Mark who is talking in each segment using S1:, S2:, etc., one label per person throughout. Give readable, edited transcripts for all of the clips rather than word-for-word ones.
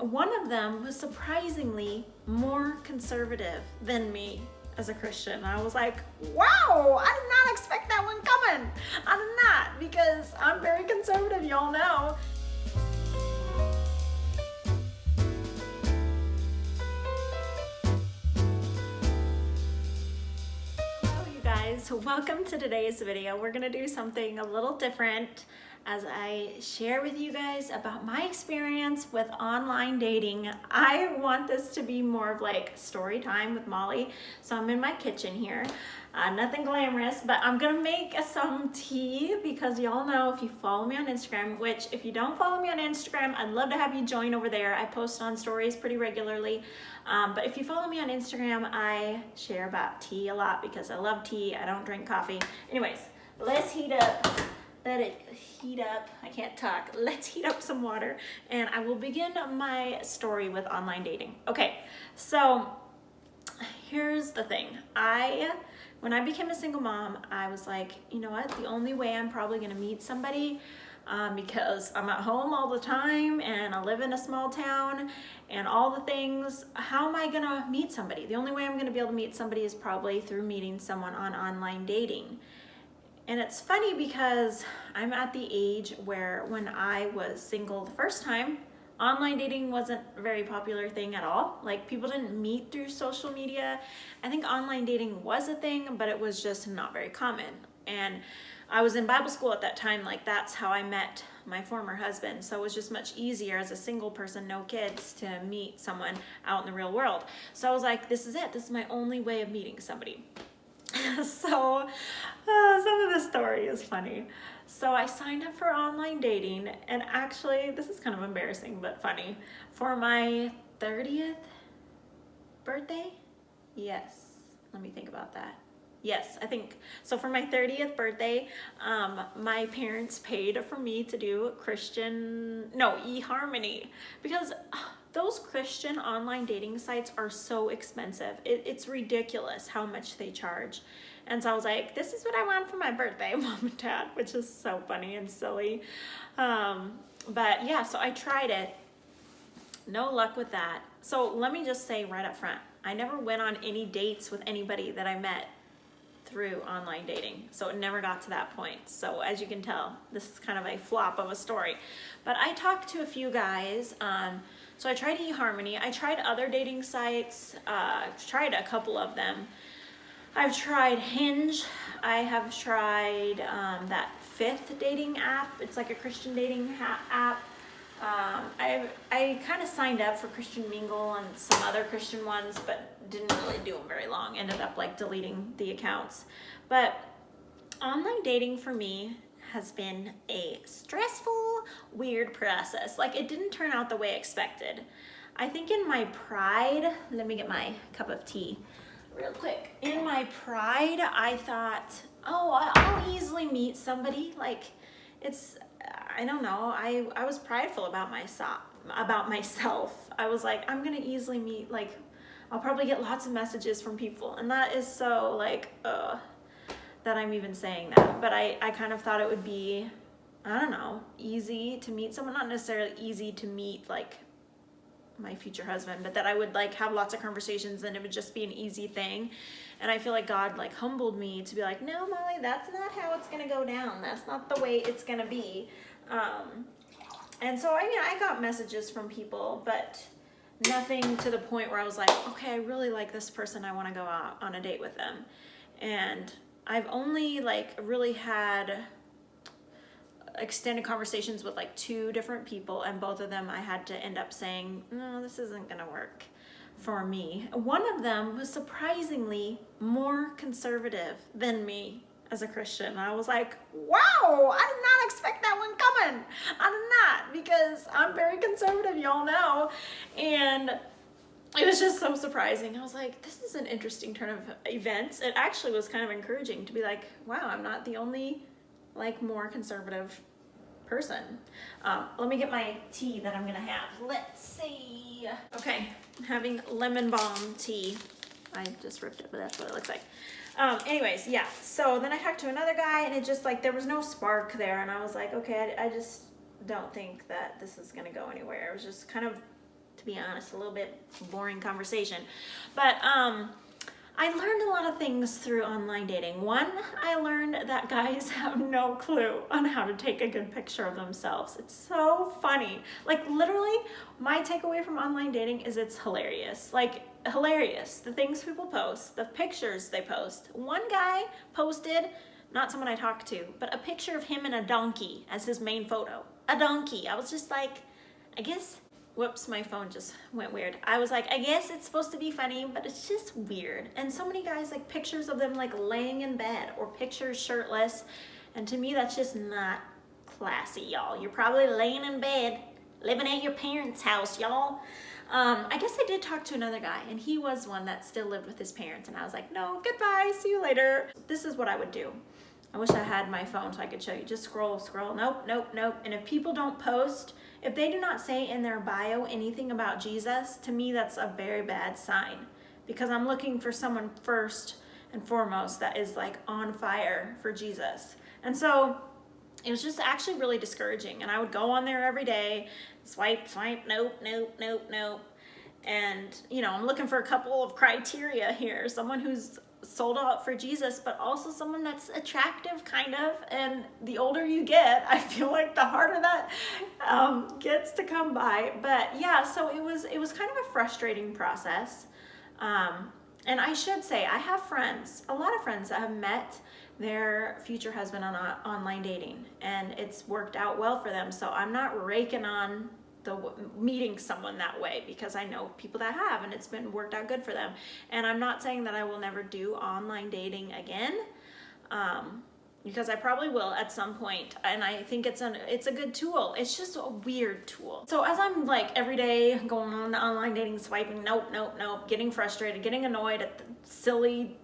S1: one of them was surprisingly more conservative than me as a Christian. I was like, wow, I did not expect that one coming. I did not, because I'm very conservative, y'all know. So welcome to today's video. We're gonna do something a little different as I share with you guys about my experience with online dating. I want this to be more of like story time with Molly. So I'm in my kitchen here. Nothing glamorous, but I'm gonna make some tea because y'all know if you follow me on Instagram, which if you don't follow me on Instagram, I'd love to have you join over there. I post on stories pretty regularly. But if you follow me on Instagram, I share about tea a lot because I love tea. I don't drink coffee. Anyways, let's heat up. Let it heat up. I can't talk. Let's heat up some water and I will begin my story with online dating. Okay, so here's the thing. When I became a single mom, I was like, you know what? The only way I'm probably gonna meet somebody because I'm at home all the time and I live in a small town and all the things, how am I gonna meet somebody? The only way I'm gonna be able to meet somebody is probably through meeting someone on online dating. And it's funny because I'm at the age where when I was single the first time, online dating wasn't a very popular thing at all. Like people didn't meet through social media. I think online dating was a thing, but it was just not very common. And I was in Bible school at that time, like that's how I met my former husband. So it was just much easier as a single person, no kids, to meet someone out in the real world. So I was like, this is it. This is my only way of meeting somebody. So some of the story is funny. So I signed up for online dating, and actually this is kind of embarrassing but funny. For my 30th birthday, yes, let me think about that. Yes, I think so. For my 30th birthday, my parents paid for me to do eHarmony, because those Christian online dating sites are so expensive. It's ridiculous how much they charge. And so I was like, this is what I want for my birthday, Mom and Dad, which is so funny and silly. But yeah, so I tried it. No luck with that. So let me just say right up front, I never went on any dates with anybody that I met through online dating. So it never got to that point. So as you can tell, this is kind of a flop of a story. But I talked to a few guys. So I tried eHarmony. I tried other dating sites, tried a couple of them. I've tried Hinge. I have tried that Fifth dating app. It's like a Christian dating app. I kind of signed up for Christian Mingle and some other Christian ones, but didn't really do them very long. Ended up like deleting the accounts. But online dating for me has been a stressful, weird process. Like it didn't turn out the way I expected. I think in my pride, let me get my cup of tea real quick. In my pride, I thought, oh, I'll easily meet somebody. Like I don't know. I was prideful about myself. I was like, I'm gonna easily meet, like, I'll probably get lots of messages from people. And that is so like, that I'm even saying that. But I kind of thought it would be, I don't know, easy to meet someone. Not necessarily easy to meet like my future husband, but that I would like have lots of conversations and it would just be an easy thing. And I feel like God like humbled me to be like, no, Molly, that's not how it's gonna go down. That's not the way it's gonna be. And so I got messages from people, but nothing to the point where I was like, okay, I really like this person. I want to go out on a date with them. And I've only like really had extended conversations with like 2 different people, and both of them I had to end up saying, no, this isn't gonna work for me. One of them was surprisingly more conservative than me as a Christian. I was like, wow, I did not expect that one coming. I did not, because I'm very conservative, y'all know. And it was just so surprising. I was like, this is an interesting turn of events. It actually was kind of encouraging to be like, wow, I'm not the only like more conservative person. Let me get my tea that I'm gonna have. Let's see. Okay, I'm having lemon balm tea. I just ripped it, but that's what it looks like. Anyways, yeah. So then I talked to another guy, and it just like there was no spark there, and I was like, okay, I just don't think that this is gonna go anywhere. It was just kind of to be honest, a little bit boring conversation. But I learned a lot of things through online dating. One, I learned that guys have no clue on how to take a good picture of themselves. It's so funny. Like literally, my takeaway from online dating is it's hilarious. Like hilarious. The things people post, the pictures they post. One guy posted, not someone I talked to, but a picture of him and a donkey as his main photo. A donkey. I was just like, I guess, whoops, my phone just went weird. I was like, I guess it's supposed to be funny, but it's just weird. And so many guys like pictures of them like laying in bed or pictures shirtless. And to me, that's just not classy, y'all. You're probably laying in bed, living at your parents' house, y'all. I guess I did talk to another guy, and he was one that still lived with his parents. And I was like, no, goodbye, see you later. This is what I would do. I wish I had my phone so I could show you. Just scroll, scroll. Nope, nope, nope. And if people don't post, if they do not say in their bio anything about Jesus, to me, that's a very bad sign, because I'm looking for someone first and foremost that is like on fire for Jesus. And so it was just actually really discouraging. And I would go on there every day, swipe, swipe, nope, nope, nope, nope. And, you know, I'm looking for a couple of criteria here. Someone who's sold out for Jesus, but also someone that's attractive, kind of. And the older you get, I feel like the harder that gets to come by. But yeah, so it was kind of a frustrating process. And I should say, I have friends, a lot of friends that have met their future husband on online dating, and it's worked out well for them. So I'm not raking on the meeting someone that way, because I know people that have, and it's been worked out good for them. And I'm not saying that I will never do online dating again, because I probably will at some point, and I think it's a good tool. It's just a weird tool. So as I'm like every day going on the online dating, swiping, nope, nope, nope, getting frustrated, getting annoyed at the silly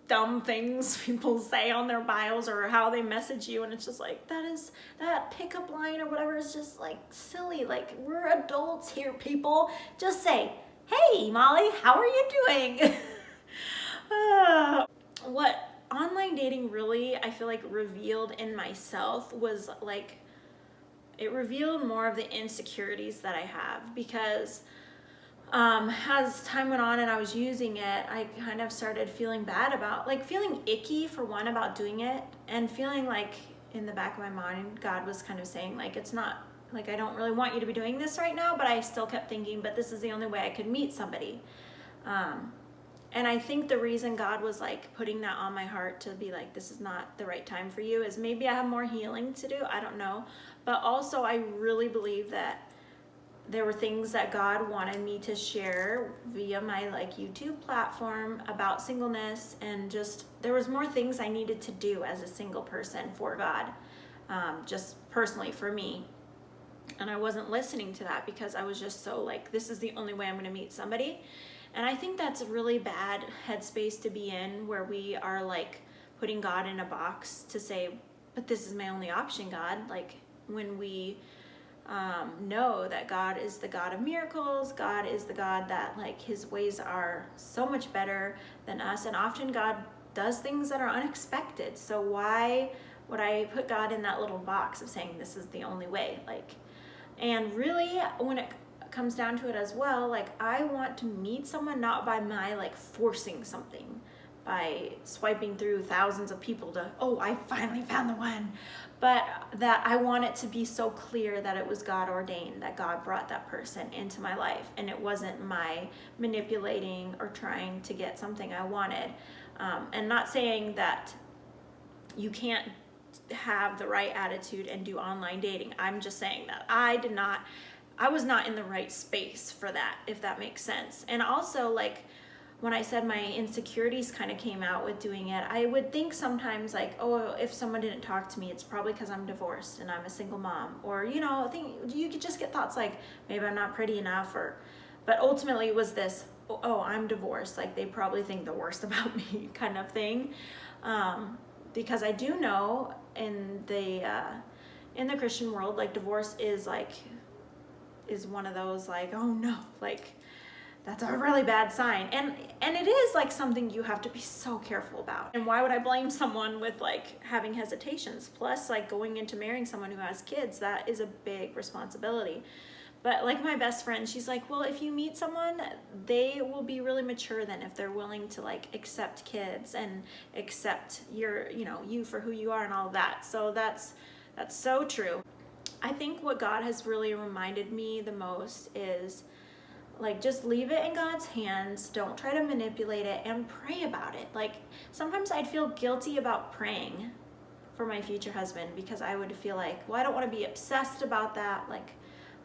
S1: dumb things people say on their bios or how they message you, and it's just like, that pickup line or whatever is just like silly. Like, we're adults here, people. Just say, hey Molly, how are you doing? What online dating really, I feel like, revealed in myself was like, it revealed more of the insecurities that I have, because as time went on and I was using it, I kind of started feeling bad about, like, feeling icky for one about doing it, and feeling like in the back of my mind, God was kind of saying, like, it's not, like, I don't really want you to be doing this right now, but I still kept thinking, but this is the only way I could meet somebody. And I think the reason God was like putting that on my heart to be like, this is not the right time for you, is maybe I have more healing to do. I don't know. But also I really believe that there were things that God wanted me to share via my like YouTube platform about singleness, and just there was more things I needed to do as a single person for God, just personally for me. And I wasn't listening to that because I was just so like, this is the only way I'm going to meet somebody. And I think that's a really bad headspace to be in, where we are like putting God in a box to say, but this is my only option, God. Like, when we know that God is the God of miracles, God is the God that like his ways are so much better than us, and often God does things that are unexpected. So why would I put God in that little box of saying this is the only way? Like, and really when it comes down to it as well, like, I want to meet someone not by my like forcing something, by swiping through thousands of people to, oh, I finally found the one, but that I want it to be so clear that it was God ordained, that God brought that person into my life, and it wasn't my manipulating or trying to get something I wanted. And not saying that you can't have the right attitude and do online dating. I'm just saying that I was not in the right space for that, if that makes sense. And also, like, when I said my insecurities kind of came out with doing it, I would think sometimes like, oh, if someone didn't talk to me, it's probably because I'm divorced and I'm a single mom. Or, you know, I think you could just get thoughts like, maybe I'm not pretty enough, but ultimately it was this, oh, I'm divorced, like they probably think the worst about me kind of thing. Because I do know in the Christian world, like, divorce is one of those like, oh no, like, that's a really bad sign. And it is like something you have to be so careful about. And why would I blame someone with like having hesitations? Plus, like, going into marrying someone who has kids, that is a big responsibility. But like my best friend, she's like, well, if you meet someone, they will be really mature then if they're willing to like accept kids and accept your, you know, you for who you are and all of that. So that's so true. I think what God has really reminded me the most is like, just leave it in God's hands. Don't try to manipulate it, and pray about it. Like, sometimes I'd feel guilty about praying for my future husband because I would feel like, well, I don't want to be obsessed about that. Like,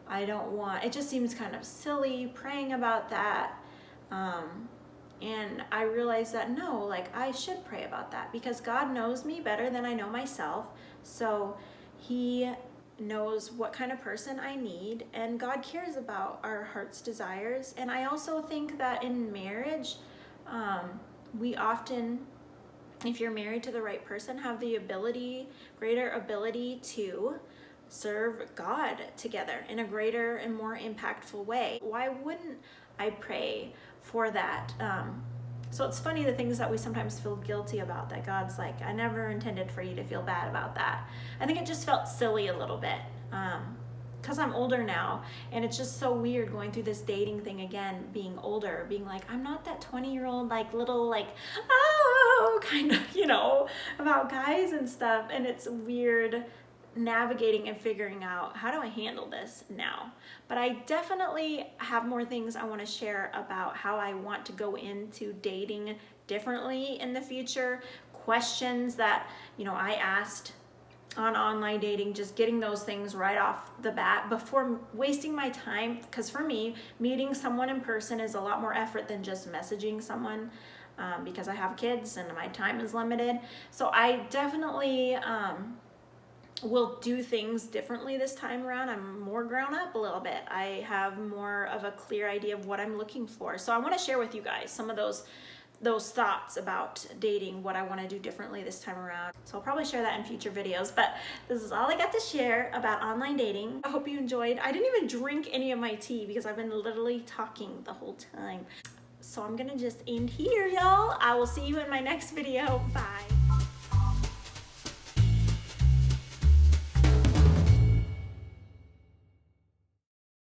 S1: I don't want, it just seems kind of silly praying about that. And I realized that no, like, I should pray about that because God knows me better than I know myself. So he knows what kind of person I need, and God cares about our heart's desires. And I also think that in marriage, we often, if you're married to the right person, have the greater ability to serve God together in a greater and more impactful way. Why wouldn't I pray for that? So it's funny the things that we sometimes feel guilty about, that God's like, I never intended for you to feel bad about that. I think it just felt silly a little bit because I'm older now, and it's just so weird going through this dating thing again, being older, being like, I'm not that 20-year-old like little like, oh, kind of, you know, about guys and stuff. And it's weird navigating and figuring out, how do I handle this now? But I definitely have more things I want to share about how I want to go into dating differently in the future. Questions that, you know, I asked on online dating, just getting those things right off the bat before wasting my time. Because for me, meeting someone in person is a lot more effort than just messaging someone, because I have kids and my time is limited. So I definitely will do things differently this time around. I'm more grown up a little bit. I have more of a clear idea of what I'm looking for. So I want to share with you guys some of those thoughts about dating, what I want to do differently this time around. So I'll probably share that in future videos, but this is all I got to share about online dating. I hope you enjoyed. I didn't even drink any of my tea because I've been literally talking the whole time. So I'm gonna just end here, y'all. I will see you in my next video. Bye.